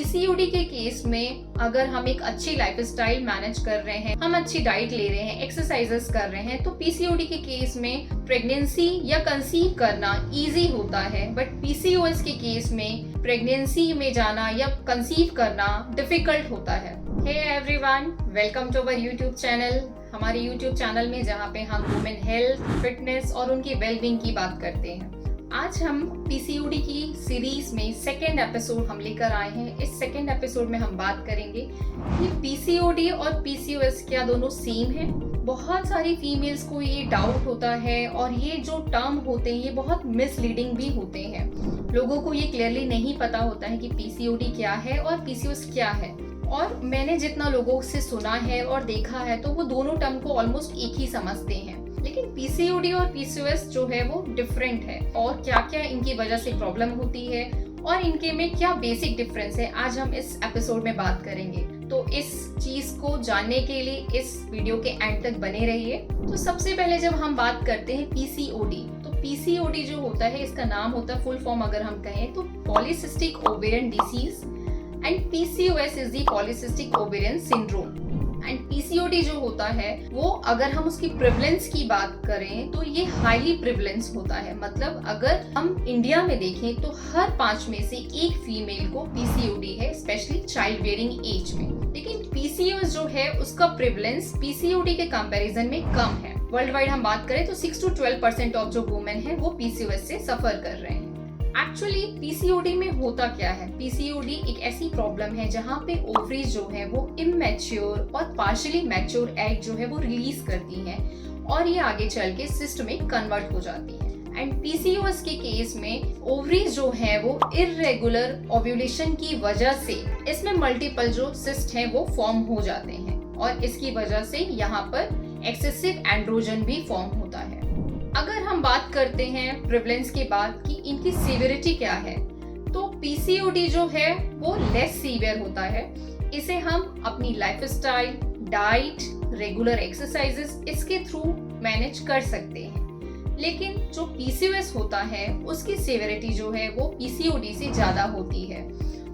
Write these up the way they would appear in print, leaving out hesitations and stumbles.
PCOD के case में अगर हम एक अच्छी लाइफस्टाइल मैनेज कर रहे हैं, हम अच्छी डाइट ले रहे हैं, एक्सरसाइजेस कर रहे हैं, तो पीसीओडी के केस में प्रेगनेंसी या कंसीव करना इजी होता है। बट पीसीओएस के केस में प्रेगनेंसी में जाना या कंसीव करना डिफिकल्ट होता है। Hey everyone, welcome to our YouTube channel. हमारे यूट्यूब चैनल में जहाँ पे हम वुमेन हेल्थ, फिटनेस और उनकी वेलबींग की बात करते हैं। आज हम पीसीओडी की सीरीज में सेकेंड एपिसोड हम लेकर आए हैं। इस सेकेंड एपिसोड में हम बात करेंगे कि पीसीओडी और पीसीओएस क्या दोनों सेम हैं। बहुत सारी फीमेल्स को ये डाउट होता है और ये जो टर्म होते हैं ये बहुत मिसलीडिंग भी होते हैं। लोगों को ये क्लियरली नहीं पता होता है कि पीसीओडी क्या है और पीसीओएस क्या है। और मैंने जितना लोगों से सुना है और देखा है तो वो दोनों टर्म को ऑलमोस्ट एक ही समझते हैं। लेकिन पीसीओडी और पीसीओएस जो है वो डिफरेंट है और क्या क्या इनकी वजह से प्रॉब्लम होती है और इनके में क्या बेसिक डिफरेंस है, आज हम इस एपिसोड में बात करेंगे। तो इस चीज को जानने के लिए इस वीडियो के एंड तक बने रहिए। तो सबसे पहले जब हम बात करते हैं पीसीओडी, तो पीसीओडी जो होता है इसका नाम होता है, फुल फॉर्म अगर हम कहें तो polycystic ovarian disease and PCOS is the polycystic ovarian syndrome. And PCOD जो होता है वो अगर हम उसकी प्रिवलेंस की बात करें तो ये हाईली प्रिवलेंस होता है। मतलब अगर हम इंडिया में देखें तो हर 5 में से एक फीमेल को पीसीओडी है, स्पेशली चाइल्ड बेयरिंग एज में। लेकिन पीसीओएस जो है उसका प्रिवलेंस पीसीओडी के कंपैरिजन में कम है। वर्ल्ड वाइड हम बात करें तो 6 to 12% ऑफ जो वुमेन है वो पीसीओएस से सफर कर रहे हैं। एक्चुअली पीसीओडी में होता क्या है? पीसीओडी एक ऐसी प्रॉब्लम है जहाँ पे ओवरीज जो है वो इमेच्योर और पार्शियली मैच्योर एग जो है वो रिलीज करती हैं और ये आगे चल के सिस्ट में कन्वर्ट हो जाती है। एंड पीसीओएस के केस में ओवरीज जो है वो इरेगुलर ओव्यूलेशन की वजह से इसमें मल्टीपल जो सिस्ट हैं वो फॉर्म हो जाते हैं और इसकी वजह से यहाँ पर एक्सेसिव एंड्रोजन भी फॉर्म होता है। अगर हम बात करते हैं प्रिवलेंस के बाद कि इनकी सीवियरिटी क्या है, तो पीसीओडी जो है वो लेस सीवियर होता है। इसे हम अपनी लाइफस्टाइल, डाइट, रेगुलर एक्सरसाइजेस इसके थ्रू मैनेज कर सकते हैं। लेकिन जो पीसीओएस होता है उसकी सीवियरिटी जो है वो पीसीओडी से ज्यादा होती है।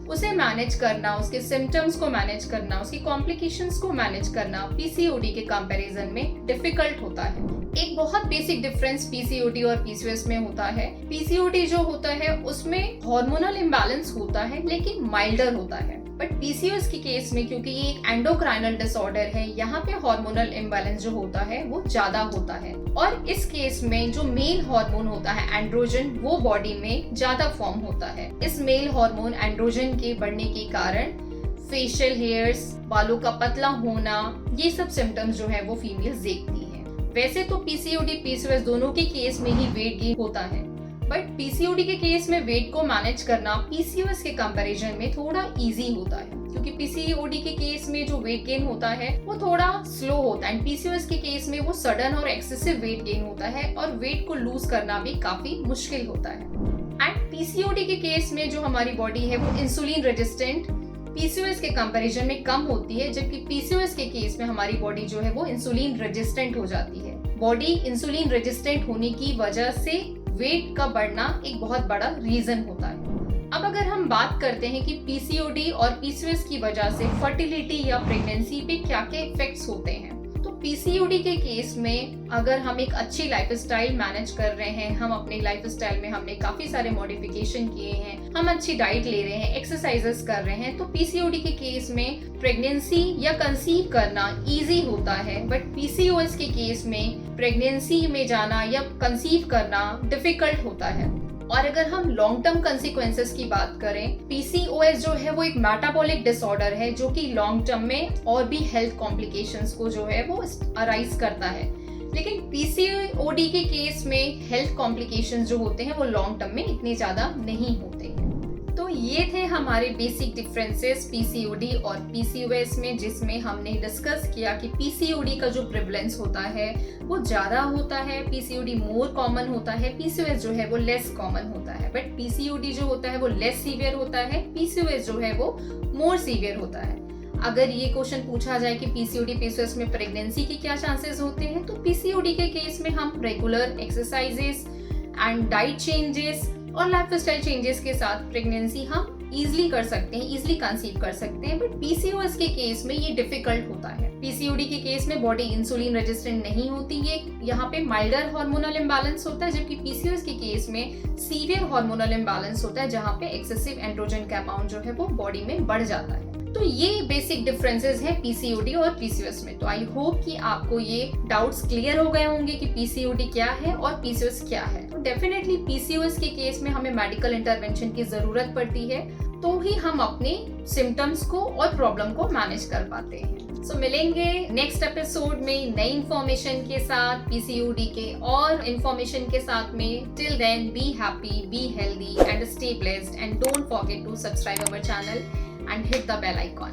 उसे मैनेज करना, उसके सिम्टम्स को मैनेज करना, उसकी कॉम्प्लिकेशंस को मैनेज करना पीसीओडी के कंपैरिजन में डिफिकल्ट होता है। एक बहुत बेसिक डिफरेंस पीसीओडी और पीसीओएस में होता है। पीसीओडी जो होता है उसमें हार्मोनल इम्बैलेंस होता है लेकिन माइल्डर होता है। बट पीसीओएस के केस में क्योंकि ये एक एंडोक्राइनल डिसऑर्डर है, यहाँ पे हार्मोनल इम्बैलेंस जो होता है वो ज्यादा होता है और इस केस में जो मेल हार्मोन होता है एंड्रोजन वो बॉडी में ज्यादा फॉर्म होता है। इस मेल हार्मोन एंड्रोजन के बढ़ने के कारण फेशियल हेयर्स, बालों का पतला होना, ये सब सिम्टम्स जो है वो फीमेल्स देखती हैं। वैसे तो पीसीओडी पीसीओएस दोनों के केस में ही वेट गेन होता है, बट पीसीओडी के केस में वेट को मैनेज करना पीसीओएस के कंपैरिजन में थोड़ा इजी होता है, क्योंकि पीसीओडी के केस में जो वेट गेन होता है वो थोड़ा स्लो होता है। पीसीओएस के केस में वो सडन और एक्सेसिव वेट गेन होता है और वेट को लूज करना भी काफी मुश्किल होता है। एंड पीसीओडी के केस में जो हमारी बॉडी है वो इंसुलिन रेजिस्टेंट पीसीओएस के कंपैरिजन में कम होती है, जबकि पीसीओएस के केस में हमारी बॉडी जो है वो इंसुलिन रेजिस्टेंट हो जाती है। बॉडी इंसुलिन रेजिस्टेंट होने की वजह से वेट का बढ़ना एक बहुत बड़ा रीजन होता है। अब अगर हम बात करते हैं कि पीसीओडी और पीसीओएस की वजह से फर्टिलिटी या प्रेगनेंसी पे क्या क्या इफेक्ट्स होते हैं, तो पीसीओडी के केस में अगर हम एक अच्छी लाइफस्टाइल मैनेज कर रहे हैं, हम अपने लाइफस्टाइल में हमने काफी सारे मॉडिफिकेशन किए हैं, हम अच्छी डाइट ले रहे हैं, एक्सरसाइजेस कर रहे हैं, तो पीसीओडी के केस में प्रेगनेंसी या कंसीव करना इजी होता है। बट पीसीओएस के केस में प्रेगनेंसी में जाना या कंसीव करना डिफिकल्ट होता है। और अगर हम लॉन्ग टर्म कंसिक्वेंसेस की बात करें, पीसीओएस जो है वो एक मेटाबॉलिक डिसऑर्डर है जो कि लॉन्ग टर्म में और भी हेल्थ कॉम्प्लिकेशंस को जो है वो अराइज करता है। लेकिन पीसीओडी के केस में हेल्थ कॉम्प्लिकेशंस जो होते हैं वो लॉन्ग टर्म में इतने ज्यादा नहीं होते हैं। तो ये थे हमारे बेसिक डिफरेंसेस पीसीओडी और पीसीओएस में, जिसमें हमने डिस्कस किया कि पीसीओडी का जो प्रिवलेंस होता है वो ज्यादा होता है, पीसीओडी मोर कॉमन होता है, पीसीओएस जो है वो लेस कॉमन होता है। बट पीसीओडी जो होता है वो लेस सीवियर होता है, पीसीओएस जो है वो मोर सीवियर होता है। अगर ये क्वेश्चन पूछा जाए कि पीसीओडी पीसीओएस में प्रेगनेंसी के क्या चांसेस होते हैं, तो पीसीओडी के केस में हम regular exercises and diet changes और लाइफस्टाइल चेंजेस के साथ प्रेगनेंसी हम इजिली कर सकते हैं, इजिली कंसीव कर सकते हैं, बट पीसीओएस के केस में ये डिफिकल्ट होता है। पीसीओडी के केस में बॉडी इंसुलिन रेजिस्टेंट नहीं होती, ये यहाँ पे माइल्डर हार्मोनल इम्बैलेंस होता है, जबकि पीसीओएस के केस में सीवियर हार्मोनल इम्बैलेंस होता है, जहाँ पे एक्सेसिव एंड्रोजन का अमाउंट जो है वो बॉडी में बढ़ जाता है। तो ये बेसिक डिफरेंसेस है पीसीओडी और पीसीओएस में। तो आई होप कि आपको ये डाउट्स क्लियर हो गए होंगे कि पीसीओडी क्या है और पीसीओएस क्या है। तो डेफिनेटली पीसीओएस के केस में हमें मेडिकल इंटरवेंशन की जरूरत पड़ती है, तो ही हम अपने सिम्टम्स को और प्रॉब्लम को मैनेज कर पाते हैं। सो मिलेंगे नेक्स्ट एपिसोड में नई इंफॉर्मेशन के साथ, पीसीओडी के और इंफॉर्मेशन के साथ में। Till then be happy, be healthy and stay blessed, and don't forget to subscribe our channel and hit the bell icon.